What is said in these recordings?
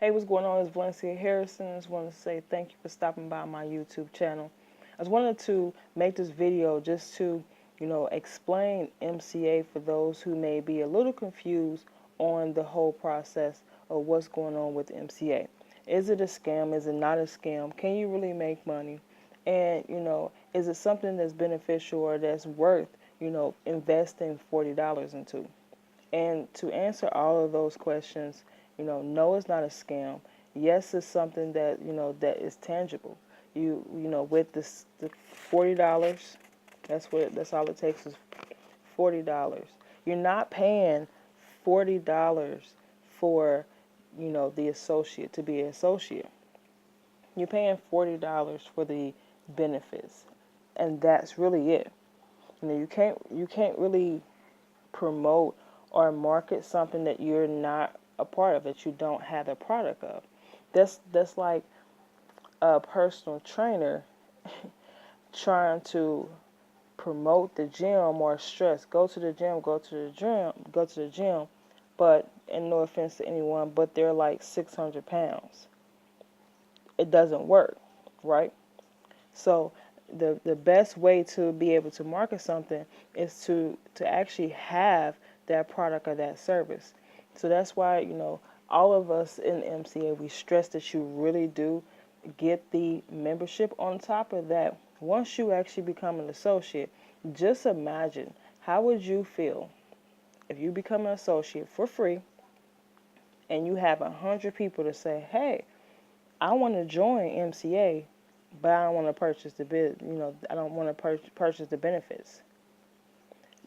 Hey, what's going on? It's Valencia Harrison. I just wanted to say thank you for stopping by my YouTube channel. I just wanted to make this video just to, explain MCA for those who may be a little confused on the whole process of what's going on with MCA. Is it a scam? Is it not a scam? Can you really make money? And, is it something that's beneficial or that's worth, investing $40 into? And to answer all of those questions, no, it's not a scam. Yes, it's something that that is tangible. With the $40, that's all it takes is $40. You're not paying $40 for the associate to be an associate. You're paying $40 for the benefits, and that's really it. You can't really promote or market something that you're not a part of, that you don't have a product of. That's like a personal trainer trying to promote the gym or stress. Go to the gym, go to the gym, go to the gym. But, and no offense to anyone, but they're like 600 pounds. It doesn't work, right? So the best way to be able to market something is to actually have that product or that service. So that's why, all of us in MCA, we stress that you really do get the membership. On top of that, once you actually become an associate, just imagine how would you feel if you become an associate for free and you have 100 people to say, hey, I want to join MCA, but I don't want to purchase the I don't want to purchase the benefits.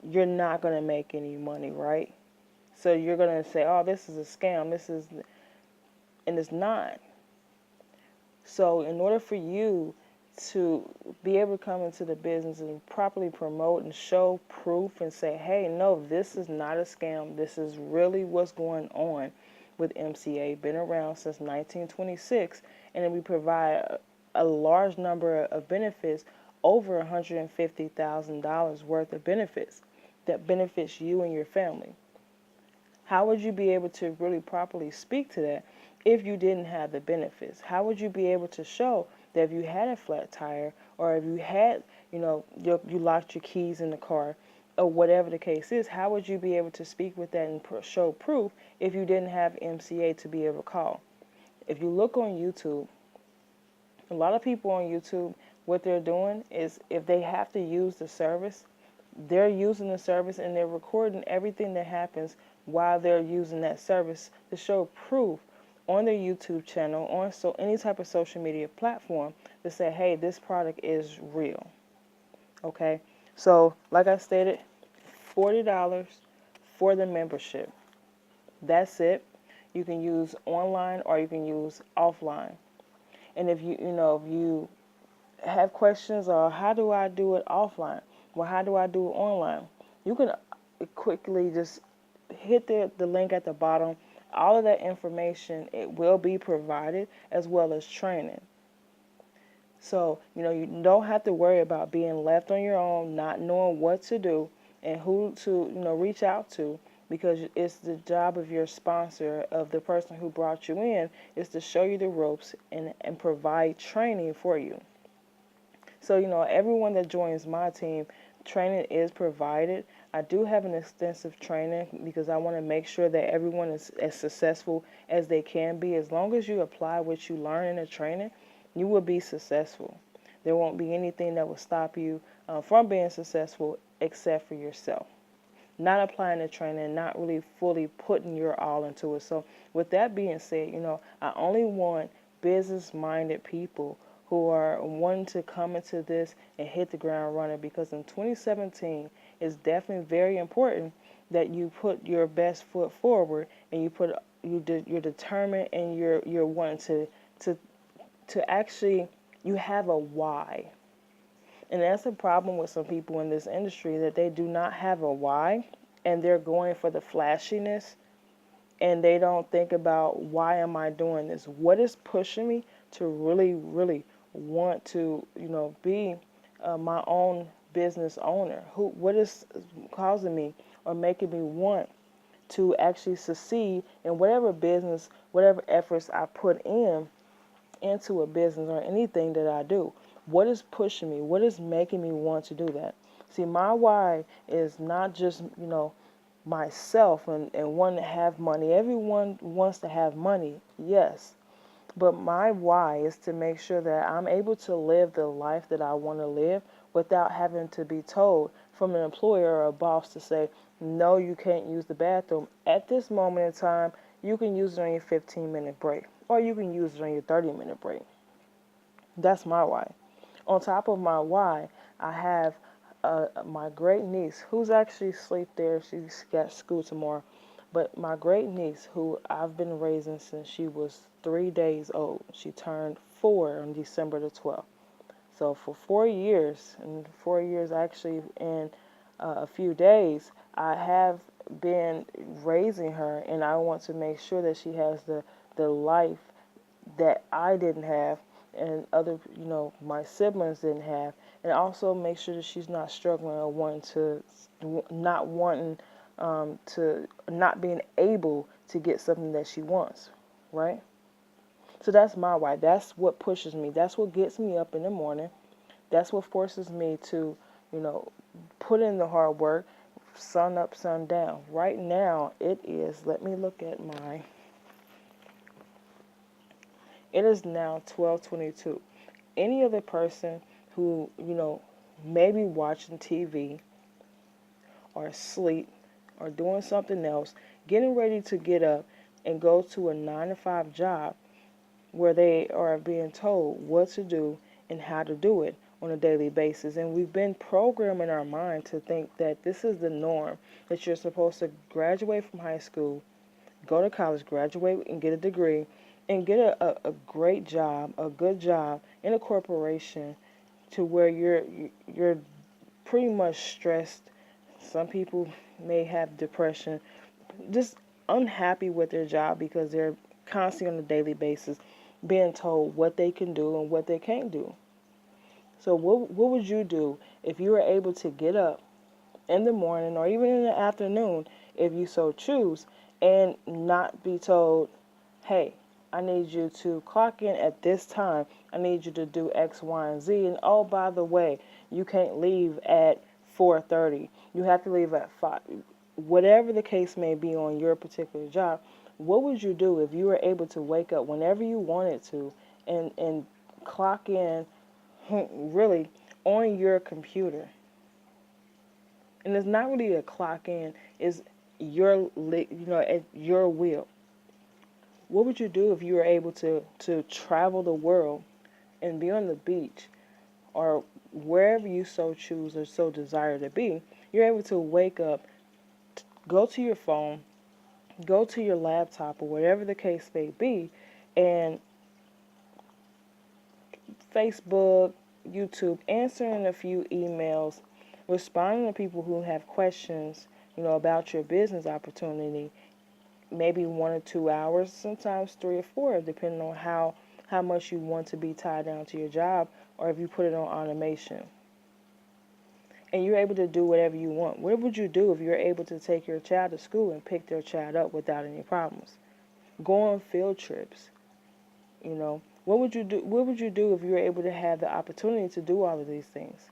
You're not going to make any money, right? So you're going to say, oh, this is a scam, and it's not. So in order for you to be able to come into the business and properly promote and show proof and say, hey, no, this is not a scam, this is really what's going on with MCA, been around since 1926, and then we provide a large number of benefits, over $150,000 worth of benefits that benefits you and your family. How would you be able to really properly speak to that if you didn't have the benefits? How would you be able to show that if you had a flat tire, or if you had, you locked your keys in the car, or whatever the case is, how would you be able to speak with that and show proof if you didn't have MCA to be able to call? If you look on YouTube, a lot of people on YouTube, what they're doing is, if they have to use the service, they're using the service and they're recording everything that happens while they're using that service to show proof on their YouTube channel, on any type of social media platform, to say, hey, this product is real. Okay? So, like I stated, $40 for the membership. That's it. You can use online or you can use offline. And if you have questions, or how do I do it offline? Well, how do I do it online? You can quickly just hit the link at the bottom. All of that information, it will be provided, as well as training. So, you don't have to worry about being left on your own, not knowing what to do and who to, reach out to, because it's the job of your sponsor, of the person who brought you in, is to show you the ropes and provide training for you. So, everyone that joins my team, training is provided. I do have an extensive training because I want to make sure that everyone is as successful as they can be. As long as you apply what you learn in the training, you will be successful. There won't be anything that will stop you from being successful except for yourself. Not applying the training, not really fully putting your all into it. So with that being said, I only want business-minded people who are wanting to come into this and hit the ground running, because in 2017, it's definitely very important that you put your best foot forward, and you're determined, and you're wanting to actually, you have a why. And that's a problem with some people in this industry, that they do not have a why, and they're going for the flashiness, and they don't think about, why am I doing this? What is pushing me to really, really want to, be my own business owner? What is causing me or making me want to actually succeed in whatever business, whatever efforts I put into a business or anything that I do. What is pushing me? What is making me want to do that? See, my why is not just, myself and wanting to have money. Everyone wants to have money, yes. But my why is to make sure that I'm able to live the life that I want to live without having to be told from an employer or a boss to say, no, you can't use the bathroom. At this moment in time, you can use it on your 15-minute break, or you can use it on your 30-minute break. That's my why. On top of my why, I have my great niece, who's actually asleep there. She's got school tomorrow. But my great niece, who I've been raising since she was 3 days old, she turned 4 on December the 12th. So for 4 years, and 4 years actually in a few days, I have been raising her, and I want to make sure that she has the life that I didn't have and other, my siblings didn't have, and also make sure that she's not struggling or not being able to get something that she wants, right? So that's my why. That's what pushes me. That's what gets me up in the morning. That's what forces me to, put in the hard work, sun up, sun down. Right now, let me look at it is now 12:22. Any other person who, may be watching TV or asleep or doing something else, getting ready to get up and go to a 9-to-5 job where they are being told what to do and how to do it on a daily basis. And we've been programming our mind to think that this is the norm, that you're supposed to graduate from high school, go to college, graduate and get a degree, and get a great job, a good job in a corporation to where you're pretty much stressed. Some people may have depression, just unhappy with their job because they're constantly on a daily basis being told what they can do and what they can't do. So what would you do if you were able to get up in the morning or even in the afternoon, if you so choose, and not be told, hey, I need you to clock in at this time. I need you to do X, Y, and Z. And oh, by the way, you can't leave at 4:30. You have to leave at 5. Whatever the case may be on your particular job, what would you do if you were able to wake up whenever you wanted to and clock in really on your computer? And it's not really a clock in, it's at your will. What would you do if you were able to travel the world and be on the beach or wherever you so choose or so desire to be? You're able to wake up, go to your phone, go to your laptop or whatever the case may be, and Facebook, YouTube, answering a few emails, responding to people who have questions, about your business opportunity, maybe 1 or 2 hours, sometimes 3 or 4, depending on how much you want to be tied down to your job or if you put it on automation. And you're able to do whatever you want. What would you do if you're able to take your child to school and pick their child up without any problems? Go on field trips. What would you do? What would you do if you were able to have the opportunity to do all of these things?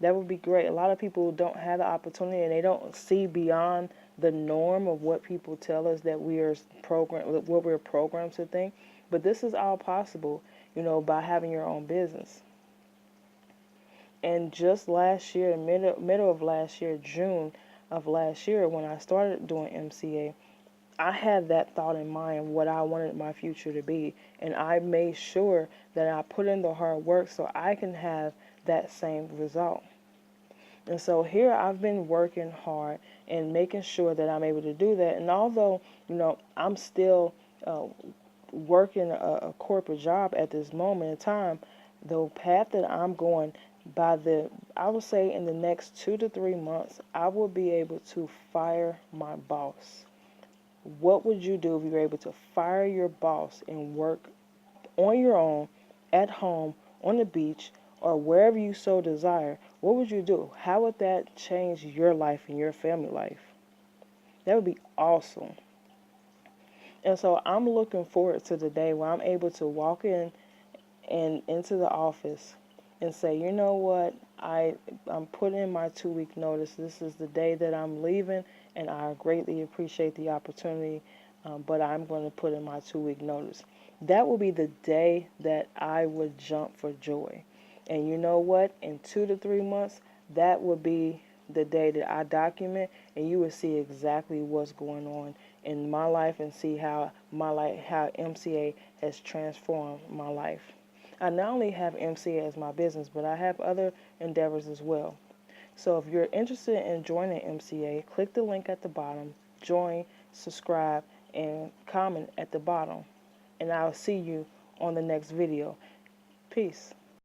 That would be great. A lot of people don't have the opportunity and they don't see beyond the norm of what people tell us that what we're programmed to think. But this is all possible, by having your own business. And just last year, middle of last year, June of last year, when I started doing MCA, I had that thought in mind, what I wanted my future to be. And I made sure that I put in the hard work so I can have that same result. And so here I've been working hard and making sure that I'm able to do that. And although, I'm still working a corporate job at this moment in time, the path that I'm going I would say in the next 2 to 3 months, I will be able to fire my boss. What would you do if you were able to fire your boss and work on your own, at home, on the beach, or wherever you so desire? What would you do? How would that change your life and your family life? That would be awesome. And so I'm looking forward to the day where I'm able to walk in and into the office and say, you know what, I'm putting in my 2-week notice. This is the day that I'm leaving, and I greatly appreciate the opportunity, but I'm going to put in my 2-week notice. That will be the day that I would jump for joy. And you know what, in 2 to 3 months, that would be the day that I document, and you will see exactly what's going on in my life and see how my life, how MCA has transformed my life. I not only have MCA as my business, but I have other endeavors as well. So if you're interested in joining MCA, click the link at the bottom, join, subscribe, and comment at the bottom. And I'll see you on the next video. Peace.